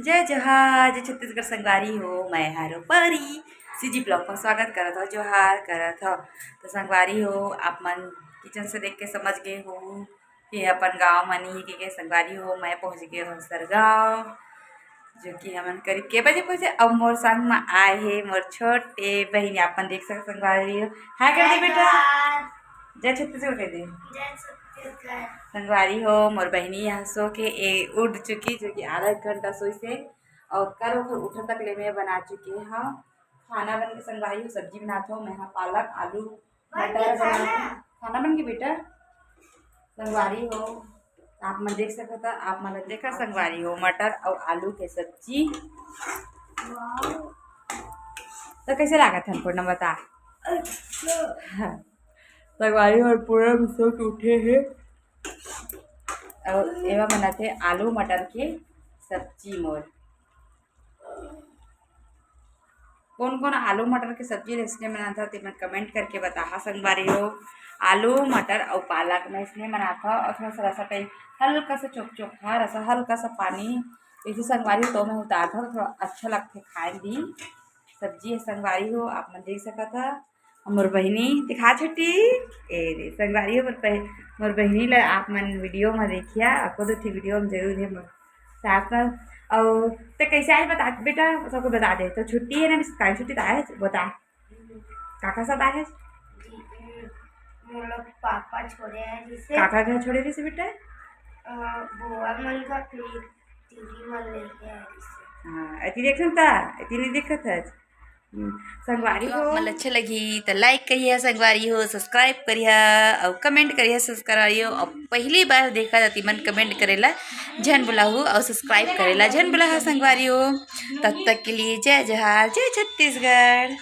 जय जोहार, जय छत्तीसगढ़ संगवारी हो। मैं हारो परी सीजी ब्लॉग में स्वागत करत हो। जोहार करत हो तो संगवारी हो, आप मन किचन से देख के समझ गए हो कि अपन गांव मनी के संगवारी हो। मैं पहुंच गए हूँ सरगांव, जो कि हमन करीब के बजे पहुंचे। अब मोर संग में आए हे मोर छोटे बहन, अपन देख सकते संगवारी हो। हाय कर दे बेटा, जय छत्तीसगढ़ कह दे। संगवारी हो मोर बहनी यहाँ सो के उठ चुकी, जो कि आधा एक घंटा सोई से और कर उठे तक ले मैं बना चुकी हाँ। खाना बन के संगवारी हो, सब्जी बनाता हूँ मैं यहाँ पालक आलू मटर बनाता। खाना बन के बेटा संगवारी हो, आप मन देख सकता, आप मन देखा संगवारी हो मटर और आलू के सब्जी। तो कैसे लागत है हमको न बता। संगवारी और पूरा सो के उठे हैं और एवं बनाते आलू मटर के सब्जी। मोर कौन कौन आलू मटर की सब्जी इसने बनाता तो मैं कमेंट करके बता संगवारी हो। आलू मटर और पालक में इसने बनाता और थोड़ा सा कहीं हल्का सा चोखा रसा हल्का सा पानी इसी संगवारी तो मैं उतारता हूँ, थोड़ा अच्छा लगता है खाए भी सब्जी है। संगवारी हो आप मन देख सका था मोर बहनी दिखा छुट्टी ए रे संगवारी हो मोर बहनी ला आप मन वीडियो में देखिया। आपको तो थी वीडियो में जरूर है मोर साथ में। और तो कैसे आए बता बेटा, सबको बता दे। तो छुट्टी है ना, काल छुट्टी तो आए बता काका सब आए पापा छोड़े हैं जिसे काका घर छोड़े रही से बेटा बुआ मन का टीवी मन लेके आए जिसे। हाँ अति देख था अति नहीं देखत है। संगवारी हो मन अच्छा लगी तो लाइक करिए संगवारी हो, सब्सक्राइब करिए और कमेंट करिए संगवारी हो। और पहली बार देखा जाती मन कमेंट करेला झन बुलाऊ और सब्सक्राइब करेला झन बुला संगवारी हो। तब तक के लिए जय जोहार, जय छत्तीसगढ़।